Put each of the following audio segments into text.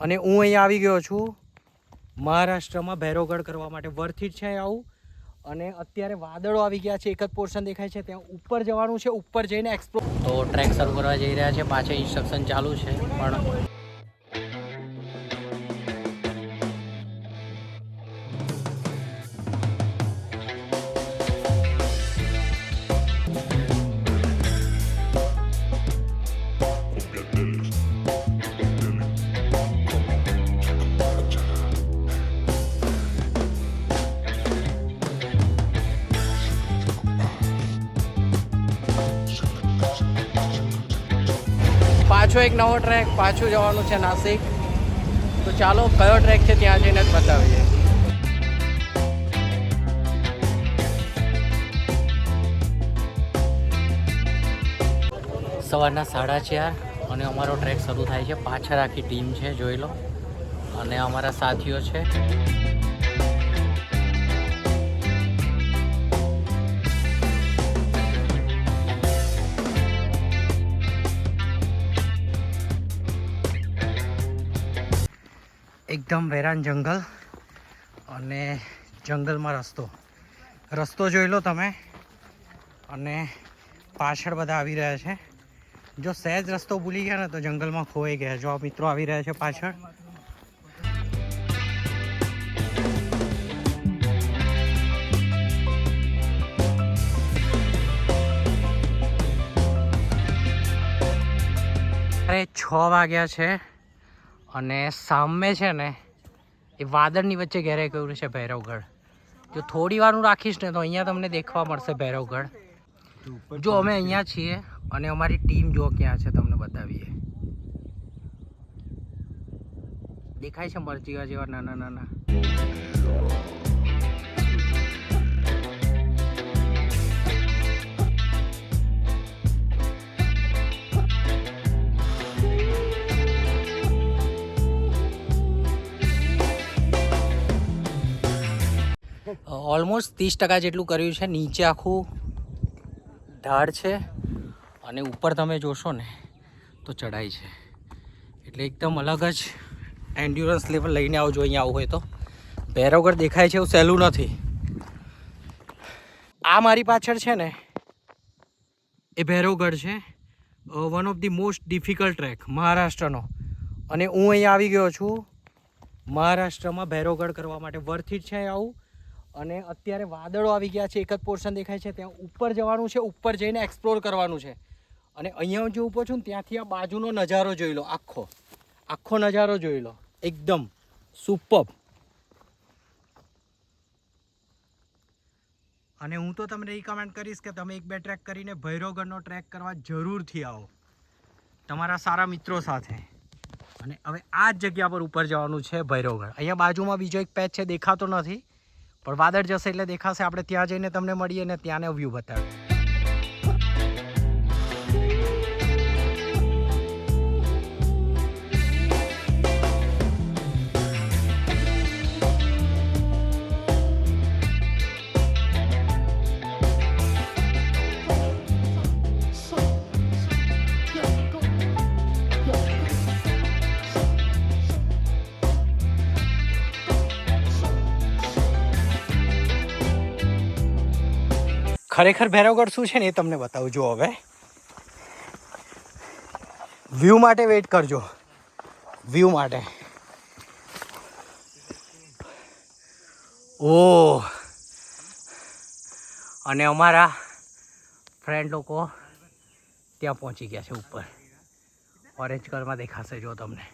અને હું અહીંયા આવી ગયો છું મહારાષ્ટ્રમાં ભૈરવગઢ કરવા માટે. વર્થ ઇટ છે આવું. અને અત્યારે વાદળો આવી ગયા છે, એક જ પોર્શન દેખાય છે, ત્યાં ઉપર જવાનું છે. ઉપર જઈને એક્સપ્લોર. તો ટ્રેક શરૂ કરવા જઈ રહ્યા છે. પાછળ ઇન્સ્ટ્રક્શન ચાલુ છે પણ પાછો એક નવો ટ્રેક, પાછું જવાનું છે નાસિક. તો ચાલો કયો ટ્રેક છે ત્યાં જઈને જ બતાવીએ. સવારના 4:30 અને અમારો ટ્રેક શરૂ થાય છે. પાછળ આખી ટીમ છે, જોઈ લો. અને અમારા સાથીઓ છે. એકદમ વેરાન જંગલ અને જંગલમાં રસ્તો જોઈ લો તમે. અને પાછળ બધા આવી રહ્યા છે. જો સહેજ રસ્તો ભૂલી ગયા ને તો જંગલમાં ખોવાઈ ગયા. જો આ મિત્રો આવી રહ્યા છે પાછળ. અરે 6 વાગ્યા છે અને સામે છે ને એ વાદળની વચ્ચે ઘેરાઈ ગયું છે ભૈરવગઢ. જો થોડી વારનું રાખીશ ને તો અહીંયા તમને દેખવા મળશે ભૈરવગઢ. જો અમે અહીંયા છીએ અને અમારી ટીમ જો ક્યાં છે તમને બતાવીએ. દેખાય છે મરચીવા જેવા નાના નાના. ઓલમોસ્ટ 30% જેટલું કર્યું છે. નીચે આખું ઢાળ છે અને ઉપર તમે જોશો ને તો ચઢાઈ છે. એટલે એકદમ અલગ જ એન્ડ્યુરન્સ લેવલ લઈને આવજો અહીંયા આવું હોય તો. ભૈરવગઢ દેખાય છે એવું સહેલું નથી. આ મારી પાછળ છે ને એ ભૈરવગઢ છે. One of the most difficult trek મહારાષ્ટ્રનો. અને હું અહીંયા આવી ગયો છું મહારાષ્ટ્રમાં ભૈરવગઢ કરવા માટે. વર્થ ઇટ છે આવું. અને અત્યારે વાદળો આવી ગયા છે, એક જ પોર્શન દેખાય છે, ત્યાં ઉપર જવાનું છે. ઉપર જઈને એક્સપ્લોર કરવાનું છે. અને અહીંયા હું જે ઊભો છું ને ત્યાંથી આ બાજુનો નજારો જોઈ લો. આખો નજારો જોઈ લો. એકદમ સુપર્બ. અને હું તો તમને રિકમેન્ડ કરીશ કે તમે 1-2 ટ્રેક કરીને ભૈરવગઢનો ટ્રેક કરવા જરૂરથી આવો તમારા સારા મિત્રો સાથે. અને હવે આ જ જગ્યા પર ઉપર જવાનું છે ભૈરવગઢ. અહીંયા બાજુમાં બીજો એક પેચ છે, દેખાતો નથી પણ વાદળ જશે એટલે દેખાશે. આપણે ત્યાં જઈને તમને મળીએ ને ત્યાંનો વ્યૂ બતાવીએ. ખરેખર ભૈરવગઢ શું છે ને એ તમને બતાવું. જો હવે વ્યૂ માટે વેઇટ કરજો. વ્યૂ માટે ઓહ. અને અમારા ફ્રેન્ડ લોકો ત્યાં પહોંચી ગયા છે ઉપર. ઓરેન્જ કલરમાં દેખાશે જો તમને.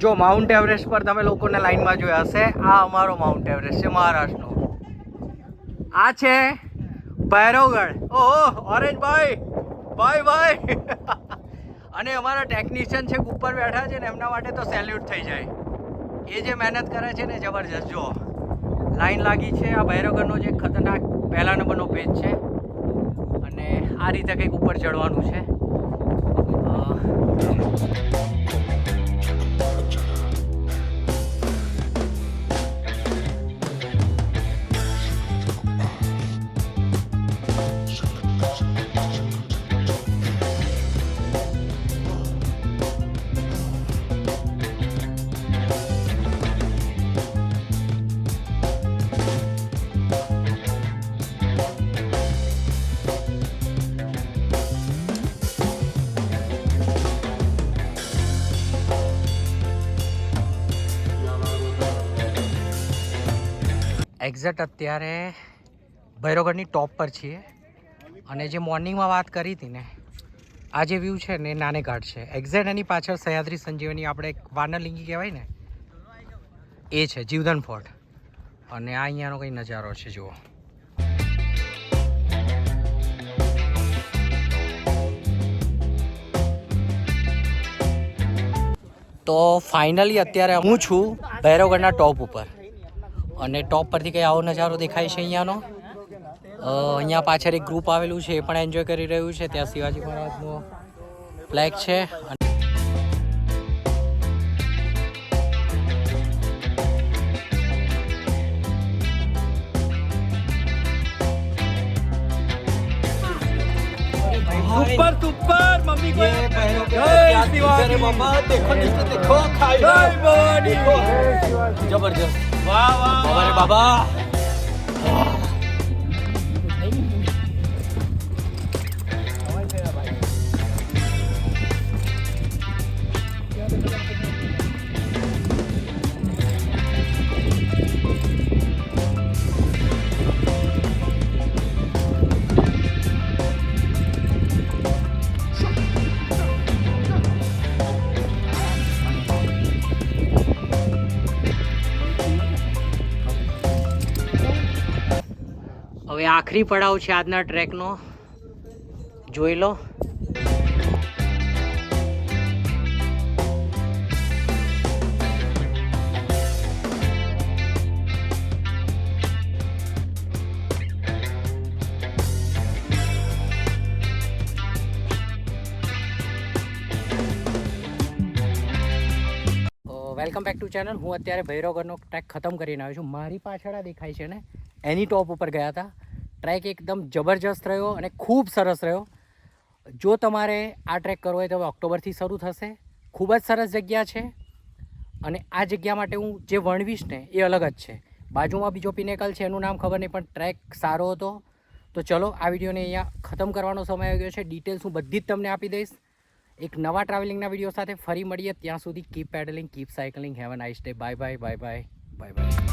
જો માઉન્ટ એવરેસ્ટ પર તમે લોકોને લાઈનમાં જોયા હશે. આ અમારો માઉન્ટ એવરેસ્ટ છે મહારાષ્ટ્રનો. આ છે ભૈરવગઢ. ઓહો ઓરેન્જ ભાઈ. અને અમારા ટેકનિશિયન છે ઉપર બેઠા છે ને, એમના માટે તો સેલ્યુટ થઈ જાય. એ જે મહેનત કરે છે ને જબરજસ્ત. જો લાઈન લાગી છે. આ ભૈરવગઢનો જે ખતરનાક પહેલા નંબરનો પેજ છે. અને આ રીતે કંઈક ઉપર ચડવાનું છે. એક્ઝેક્ટ અત્યારે ભૈરવગઢની ટોપ પર છીએ અને જે મોર્નિંગમાં વાત કરી હતી ને, આ જે વ્યૂ છે ને એ નાને ઘાટ છે. એક્ઝેક્ટ એની પાછળ સહ્યાદ્રી સંજીવની આપણે વાનરલિંગી કહેવાય ને એ છે, જીવધન ફોર્ટ. અને આ અહીંયાનો કંઈ નજારો છે જુઓ. તો ફાઇનલી અત્યારે હું છું ભૈરવગઢના ટોપ ઉપર અને ટોપ પરથી કંઈ આવો નજારો દેખાય છે અહીંયાનો. અહીંયા પાછળ એક ગ્રુપ આવેલું છે, એ પણ એન્જોય કરી રહ્યું છે. ત્યાં શિવાજી મહારાજનો ફ્લેગ છે. सुपर सुपर मम्मी को जय शिवाजी मामा देखो नीचे देखो खाई जय भवानी જબરજસ્ત. वाह वाह બાબા રે બાબા. હવે આખરી પડાવ છે આજના ટ્રેકનો, જોઈ લો. Welcome back to channel. હું અત્યારે ભૈરવગઢનો ટ્રેક ખતમ કરીને આવ્યો છું. મારી પાછળ આ દેખાય છે ને એની ટોપ ઉપર ગયા હતા. ટ્રેક એકદમ જબરજસ્ત રહ્યો અને ખૂબ સરસ રહ્યો. જો તમારે આ ટ્રેક કરવો હોય તો હવે ઓક્ટોબરથી શરૂ થશે. ખૂબ જ સરસ જગ્યા છે અને આ જગ્યા માટે હું જે વર્ણવીશ ને એ અલગ જ છે. બાજુમાં બીજો પિનેકલ છે, એનું નામ ખબર નહીં, પણ ટ્રેક સારો હતો. તો ચલો આ વિડીયોને અહીંયા ખતમ કરવાનો સમય આવી ગયો છે. ડિટેલ્સ હું બધી જ તમને આપી દઈશ એક નવા ટ્રાવેલિંગના વિડીયો સાથે. ફરી મળીએ, ત્યાં સુધી keep pedalling, keep cycling. Have a nice day. Bye bye bye bye bye bye.